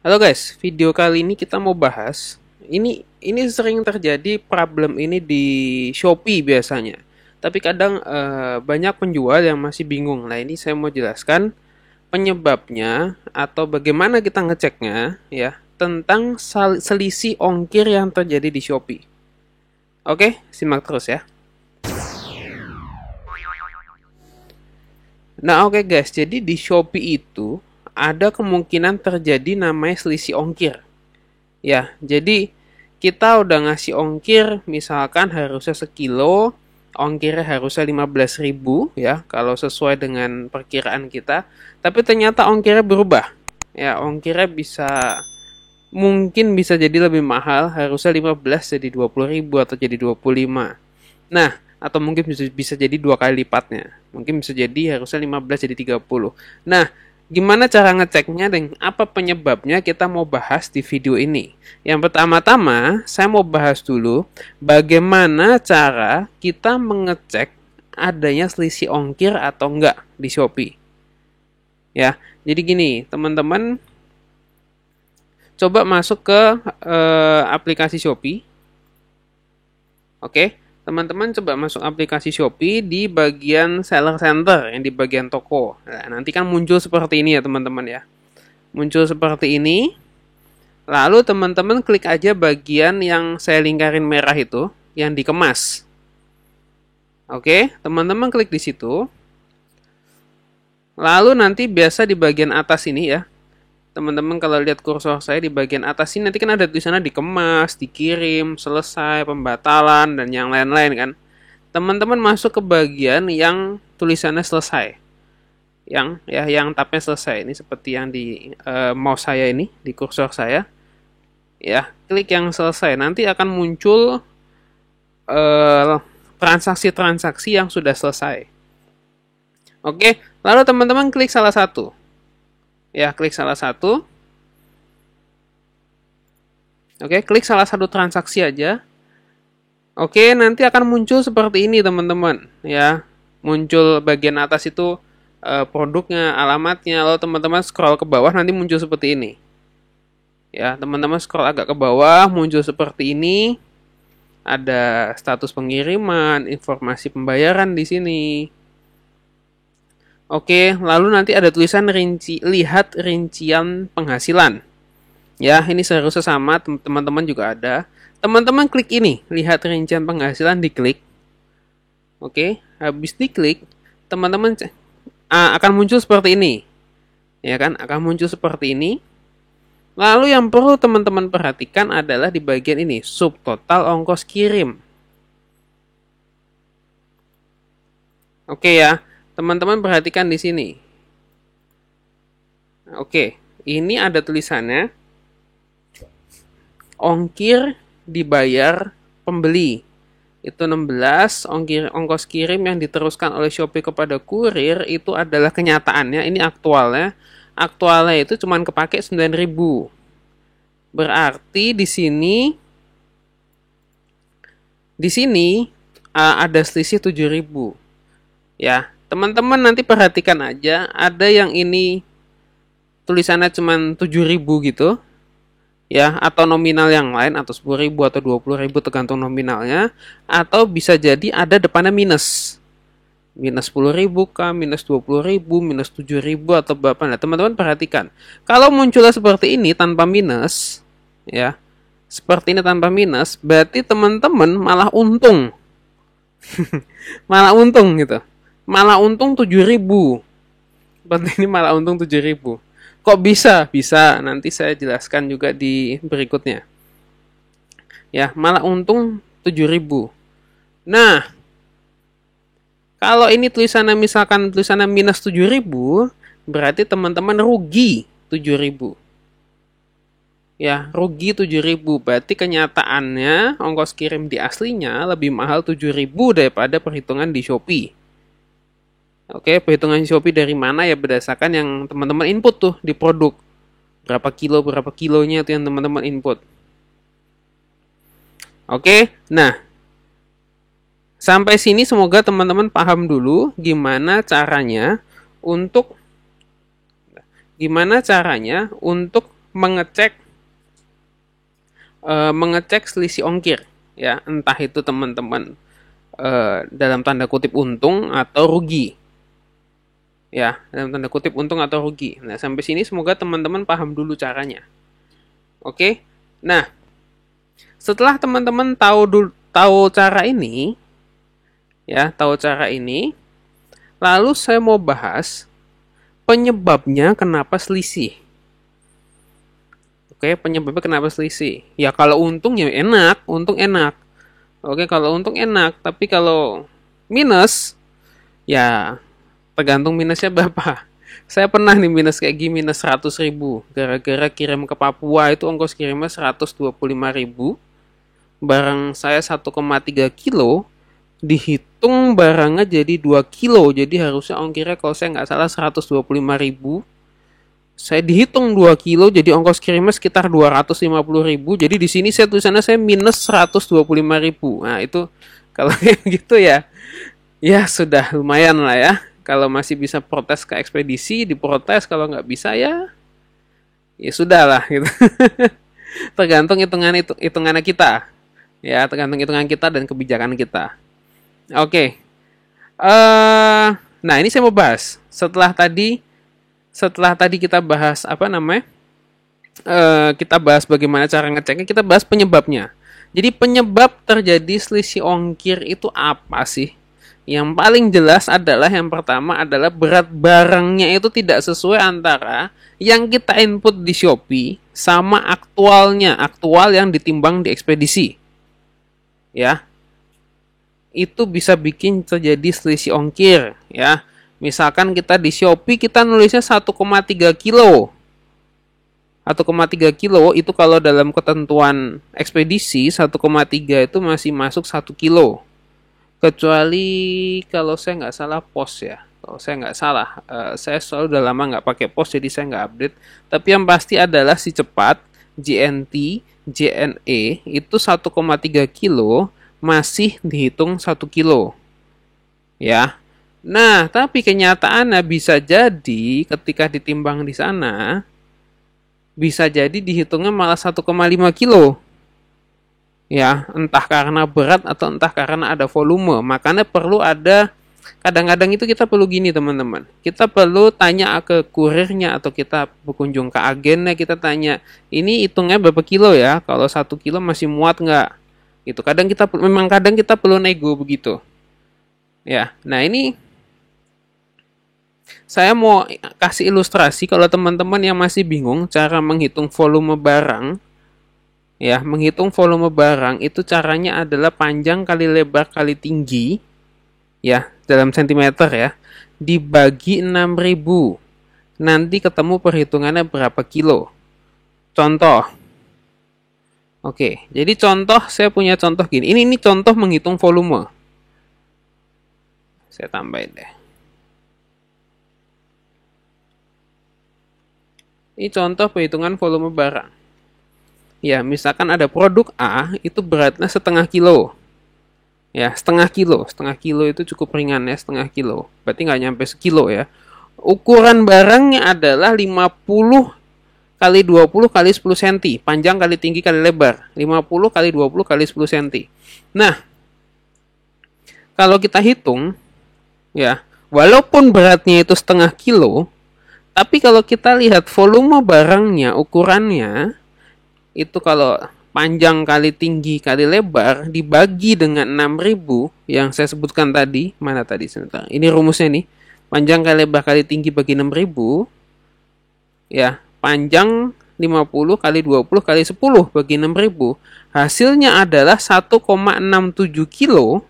Halo guys, video kali ini kita mau bahas ini sering terjadi problem ini di Shopee biasanya. Tapi kadang banyak penjual yang masih bingung. Nah, ini saya mau jelaskan penyebabnya atau bagaimana kita ngeceknya ya tentang selisih ongkir yang terjadi di Shopee. Oke, simak terus ya. Nah, oke guys, jadi di Shopee itu ada kemungkinan terjadi namanya selisih ongkir. Ya, jadi kita udah ngasih ongkir misalkan harusnya sekilo, ongkirnya harusnya 15.000 ya, kalau sesuai dengan perkiraan kita. Tapi ternyata ongkirnya berubah. Ya, ongkirnya mungkin bisa jadi lebih mahal, harusnya 15 jadi 20.000 atau jadi 25. Nah, atau mungkin bisa jadi dua kali lipatnya. Mungkin bisa jadi harusnya 15 jadi 30. Nah, gimana cara ngeceknya dan apa penyebabnya kita mau bahas di video ini. Yang pertama-tama, saya mau bahas dulu bagaimana cara kita mengecek adanya selisih ongkir atau enggak di Shopee. Ya, jadi gini, teman-teman coba masuk ke aplikasi Shopee. Oke, teman-teman coba masuk aplikasi Shopee di bagian seller center yang di bagian toko. Nah, nanti kan muncul seperti ini ya teman-teman ya. Muncul seperti ini. Lalu teman-teman klik aja bagian yang saya lingkarin merah itu, yang dikemas. Oke, teman-teman klik di situ. Lalu nanti biasa di bagian atas ini ya, teman-teman kalau lihat kursor saya di bagian atas ini nanti kan ada tulisannya dikemas, dikirim, selesai, pembatalan, dan yang lain-lain kan. Teman-teman masuk ke bagian yang tulisannya selesai. Yang tabnya selesai. Ini seperti yang di mouse saya ini, di kursor saya. Ya, klik yang selesai. Nanti akan muncul transaksi-transaksi yang sudah selesai. Oke, lalu teman-teman klik salah satu. Ya, klik salah satu. Oke, klik salah satu transaksi aja. Oke, nanti akan muncul seperti ini teman-teman. Ya, muncul bagian atas itu produknya, alamatnya. Lalu teman-teman scroll ke bawah nanti muncul seperti ini. Ya, teman-teman scroll agak ke bawah muncul seperti ini. Ada status pengiriman, informasi pembayaran di sini. Oke, lalu nanti ada tulisan lihat rincian penghasilan. Ya, ini seharusnya sama, teman-teman juga ada. Teman-teman klik ini, lihat rincian penghasilan, diklik. Oke, habis diklik, teman-teman akan muncul seperti ini. Ya kan, akan muncul seperti ini. Lalu yang perlu teman-teman perhatikan adalah di bagian ini, subtotal ongkos kirim. Oke ya. Teman-teman perhatikan di sini. Oke, ini ada tulisannya ongkir dibayar pembeli. Itu 16, ongkos kirim yang diteruskan oleh Shopee kepada kurir itu adalah kenyataannya, ini aktualnya. Aktualnya itu cuma kepake 9.000. Berarti di sini ada selisih 7.000. Ya, teman-teman nanti perhatikan aja, ada yang ini tulisannya cuma 7.000 gitu. Ya, atau nominal yang lain atau 10.000 atau 20.000 tergantung nominalnya, atau bisa jadi ada depannya minus. Minus 10.000 kah, minus 20.000, minus 7.000 atau berapa. Nah, teman-teman perhatikan. Kalau munculnya seperti ini tanpa minus, ya. Seperti ini tanpa minus, berarti teman-teman malah untung. Malah untung gitu. Malah untung 7.000. Berarti ini malah untung 7.000. Kok bisa? Bisa, nanti saya jelaskan juga di berikutnya. Ya, malah untung 7.000. Nah, kalau ini tulisannya misalkan tulisannya minus 7.000, berarti teman-teman rugi 7.000. Ya, rugi 7.000. Berarti kenyataannya ongkos kirim di aslinya lebih mahal 7.000 daripada perhitungan di Shopee. Oke, perhitungan Shopee dari mana ya berdasarkan yang teman-teman input tuh di produk. Berapa kilonya itu yang teman-teman input. Oke, nah sampai sini semoga teman-teman paham dulu gimana caranya untuk mengecek selisih ongkir, ya, entah itu teman-teman dalam tanda kutip untung atau rugi, ya, dalam tanda kutip untung atau rugi. Nah, sampai sini semoga teman-teman paham dulu caranya. Oke. Nah, setelah teman-teman tahu cara ini, ya, tahu cara ini, lalu saya mau bahas penyebabnya kenapa selisih. Oke, penyebabnya kenapa selisih? Ya kalau untung ya enak, untung enak. Oke, kalau untung enak, tapi kalau minus, ya tergantung minusnya berapa. Saya pernah nih minus kayak gini, minus 100.000. Gara-gara kirim ke Papua itu ongkos kirimnya 125.000. Barang saya 1,3 kilo, dihitung barangnya jadi 2 kilo. Jadi harusnya ongkirnya kalau saya nggak salah 125.000. Saya dihitung 2 kilo, jadi ongkos kirimnya sekitar 250.000. Jadi di sini saya tulisannya saya minus 125.000. Nah itu kalau kayak gitu ya, ya sudah lumayan lah ya. Kalau masih bisa protes ke ekspedisi, diprotes. Kalau nggak bisa ya, ya sudah lah gitu. Tergantung hitungannya kita, ya tergantung hitungan kita dan kebijakan kita. Oke, nah ini saya mau bahas setelah tadi kita bahas kita bahas bagaimana cara ngeceknya, kita bahas penyebabnya. Jadi penyebab terjadi selisih ongkir itu apa sih? Yang paling jelas adalah yang pertama adalah berat barangnya itu tidak sesuai antara yang kita input di Shopee sama aktual yang ditimbang di ekspedisi. Ya. Itu bisa bikin terjadi selisih ongkir, ya. Misalkan kita di Shopee kita nulisnya 1,3 kilo. 1,3 kilo itu kalau dalam ketentuan ekspedisi 1,3 itu masih masuk 1 kilo. Kecuali kalau saya nggak salah pos ya. Kalau saya nggak salah, saya selalu udah lama nggak pakai pos jadi saya nggak update. Tapi yang pasti adalah si cepat, JNT, JNE itu 1,3 kilo masih dihitung 1 kilo. Ya. Nah, tapi kenyataannya bisa jadi ketika ditimbang di sana, bisa jadi dihitungnya malah 1,5 kilo. Ya, entah karena berat atau entah karena ada volume. Makanya perlu ada, kadang-kadang itu kita perlu gini teman-teman. Kita perlu tanya ke kurirnya atau kita berkunjung ke agennya, kita tanya, ini hitungnya berapa kilo ya? Kalau 1 kilo masih muat nggak? Itu kadang kita perlu nego begitu. Ya, nah ini saya mau kasih ilustrasi kalau teman-teman yang masih bingung cara menghitung volume barang. Ya, menghitung volume barang itu caranya adalah panjang kali lebar kali tinggi, ya, dalam sentimeter ya, dibagi 6.000. Nanti ketemu perhitungannya berapa kilo. Contoh. Oke, jadi contoh saya punya contoh gini. Ini contoh menghitung volume. Saya tambahin deh. Ini contoh perhitungan volume barang. Ya, misalkan ada produk A, itu beratnya setengah kilo. Ya, setengah kilo itu cukup ringan ya, setengah kilo. Berarti nggak nyampe sekilo ya. Ukuran barangnya adalah 50 kali 20 kali 10 cm. Panjang kali tinggi kali lebar. 50 kali 20 kali 10 cm. Nah, kalau kita hitung, ya, walaupun beratnya itu setengah kilo, tapi kalau kita lihat volume barangnya, ukurannya, itu kalau panjang kali tinggi kali lebar dibagi dengan 6.000 yang saya sebutkan tadi. Mana tadi sebentar. Ini rumusnya nih. Panjang kali lebar kali tinggi bagi 6.000. Ya, panjang 50 kali 20 kali 10 bagi 6.000. Hasilnya adalah 1,67 kilo.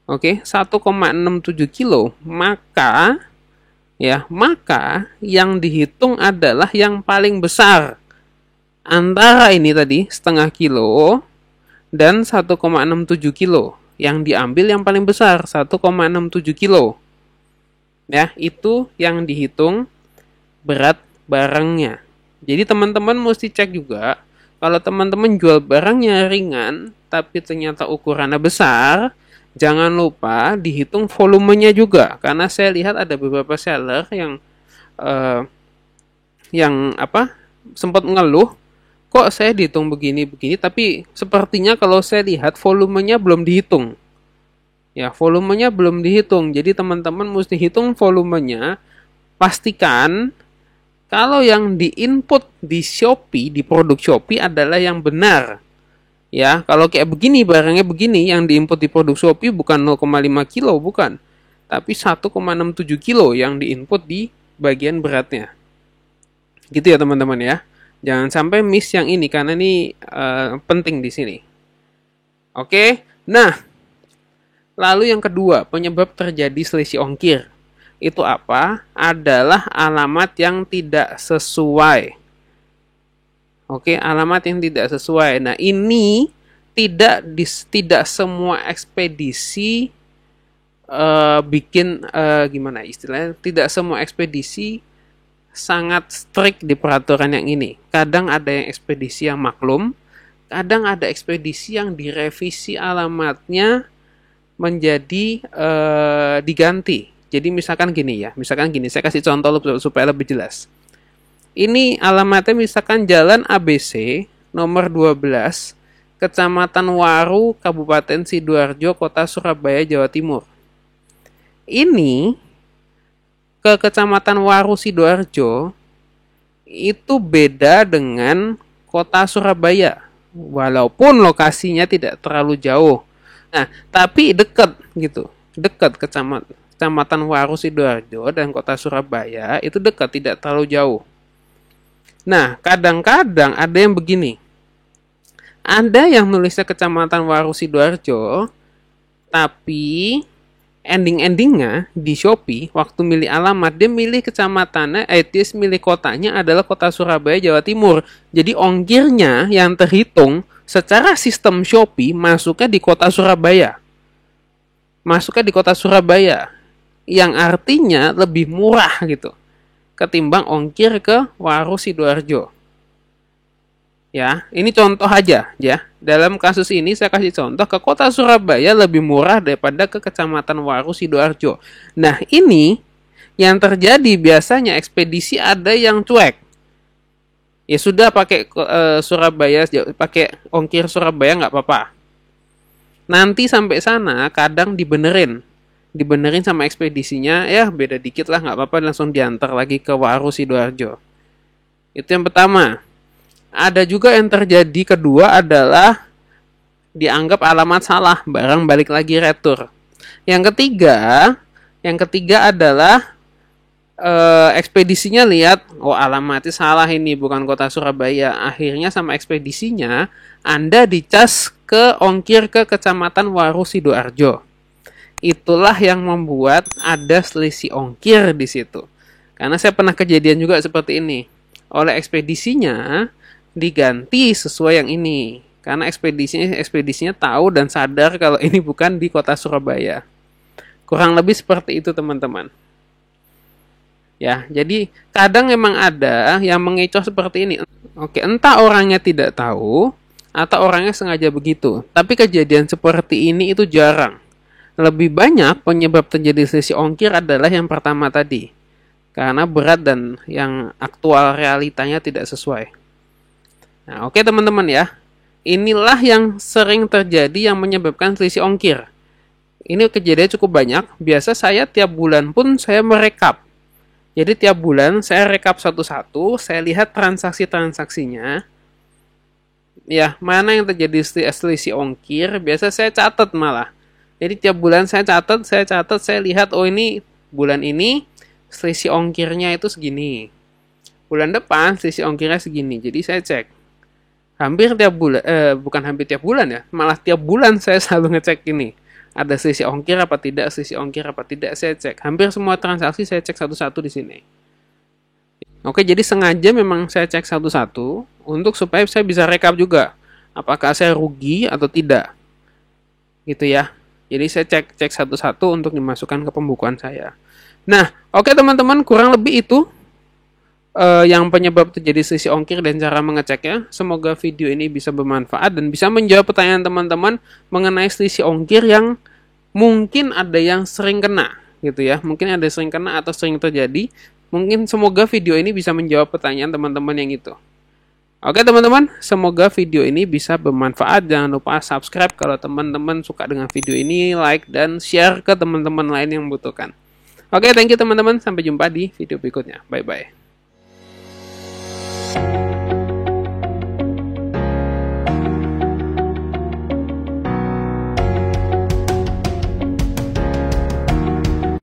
Oke, 1,67 kilo. Maka yang dihitung adalah yang paling besar antara ini tadi setengah kilo dan 1,67 kilo. Yang diambil yang paling besar 1,67 kilo. Ya, itu yang dihitung berat barangnya. Jadi teman-teman mesti cek juga, kalau teman-teman jual barangnya ringan tapi ternyata ukurannya besar, jangan lupa dihitung volumenya juga. Karena saya lihat ada beberapa seller yang sempat mengeluh, kok saya dihitung begini-begini, tapi sepertinya kalau saya lihat volumenya belum dihitung. Ya, volumenya belum dihitung. Jadi teman-teman mesti hitung volumenya. Pastikan kalau yang di-input di Shopee, di produk Shopee adalah yang benar. Ya, kalau kayak begini, barangnya begini, yang di-input di produk Shopee bukan 0,5 kilo, bukan. Tapi 1,67 kilo yang di-input di bagian beratnya. Gitu ya teman-teman ya. Jangan sampai miss yang ini, karena ini penting di sini. Oke, nah. Lalu yang kedua, penyebab terjadi selisih ongkir. Itu apa? Adalah alamat yang tidak sesuai. Oke, alamat yang tidak sesuai. Nah, ini tidak semua ekspedisi bikin gimana istilahnya? Tidak semua ekspedisi sangat strict di peraturan yang ini. Kadang ada yang ekspedisi yang maklum, kadang ada ekspedisi yang direvisi alamatnya menjadi diganti. Jadi misalkan gini, saya kasih contoh supaya lebih jelas. Ini alamatnya misalkan Jalan ABC nomor 12, Kecamatan Waru, Kabupaten Sidoarjo, Kota Surabaya, Jawa Timur. Ini ke Kecamatan Waru Sidoarjo itu beda dengan Kota Surabaya, walaupun lokasinya tidak terlalu jauh. Nah, tapi dekat gitu. Dekat Kecamatan Waru Sidoarjo dan Kota Surabaya itu dekat, tidak terlalu jauh. Nah, kadang-kadang ada yang begini. Ada yang nulisnya Kecamatan Waru Sidoarjo, tapi ending-endingnya di Shopee waktu milih alamat dia milih kecamatannya, dia milih kotanya adalah Kota Surabaya, Jawa Timur. Jadi ongkirnya yang terhitung secara sistem Shopee masuknya di Kota Surabaya. Masuknya di Kota Surabaya. Yang artinya lebih murah gitu. Ketimbang ongkir ke Waru Sidoarjo. Ya, ini contoh aja ya. Dalam kasus ini saya kasih contoh ke Kota Surabaya lebih murah daripada ke Kecamatan Waru Sidoarjo. Nah, ini yang terjadi biasanya ekspedisi ada yang cuek. Ya sudah pakai Surabaya, pakai ongkir Surabaya nggak apa-apa. Nanti sampai sana kadang dibenerin sama ekspedisinya, ya beda dikit lah nggak apa-apa, langsung diantar lagi ke Waru Sidoarjo. Itu yang pertama. Ada juga yang terjadi kedua adalah dianggap alamat salah, barang balik lagi retur. Yang ketiga adalah ekspedisinya lihat, oh alamatnya salah ini, bukan Kota Surabaya. Akhirnya sama ekspedisinya Anda dicas ke ongkir ke Kecamatan Waru Sidoarjo. Itulah yang membuat ada selisih ongkir di situ. Karena saya pernah kejadian juga seperti ini. Oleh ekspedisinya diganti sesuai yang ini. Karena ekspedisinya tahu dan sadar kalau ini bukan di Kota Surabaya. Kurang lebih seperti itu teman-teman. Ya, jadi kadang memang ada yang mengecoh seperti ini. Oke, entah orangnya tidak tahu atau orangnya sengaja begitu. Tapi kejadian seperti ini itu jarang. Lebih banyak penyebab terjadi selisih ongkir adalah yang pertama tadi. Karena berat dan yang aktual realitanya tidak sesuai. Nah, oke teman-teman ya. Inilah yang sering terjadi yang menyebabkan selisih ongkir. Ini kejadian cukup banyak. Biasa saya tiap bulan pun saya merekap. Jadi tiap bulan saya rekap satu-satu, saya lihat transaksi-transaksinya. Ya, mana yang terjadi selisih ongkir, biasa saya catat malah. Jadi tiap bulan saya catat, saya lihat, oh ini bulan ini selisih ongkirnya itu segini. Bulan depan selisih ongkirnya segini. Jadi saya cek. Hampir tiap bulan, bukan hampir tiap bulan ya, malah tiap bulan saya selalu ngecek ini. Ada selisih ongkir apa tidak, saya cek. Hampir semua transaksi saya cek satu-satu di sini. Oke, jadi sengaja memang saya cek satu-satu untuk supaya saya bisa rekap juga. Apakah saya rugi atau tidak. Gitu ya. Jadi saya cek satu-satu untuk dimasukkan ke pembukuan saya. Nah, oke teman-teman, kurang lebih itu yang penyebab terjadi selisih ongkir dan cara mengeceknya. Semoga video ini bisa bermanfaat dan bisa menjawab pertanyaan teman-teman mengenai selisih ongkir yang mungkin ada yang sering kena gitu ya. Mungkin ada yang sering kena atau sering terjadi. Mungkin semoga video ini bisa menjawab pertanyaan teman-teman yang itu. Oke teman-teman, semoga video ini bisa bermanfaat. Jangan lupa subscribe kalau teman-teman suka dengan video ini, like dan share ke teman-teman lain yang membutuhkan. Oke, thank you teman-teman. Sampai jumpa di video berikutnya. Bye-bye.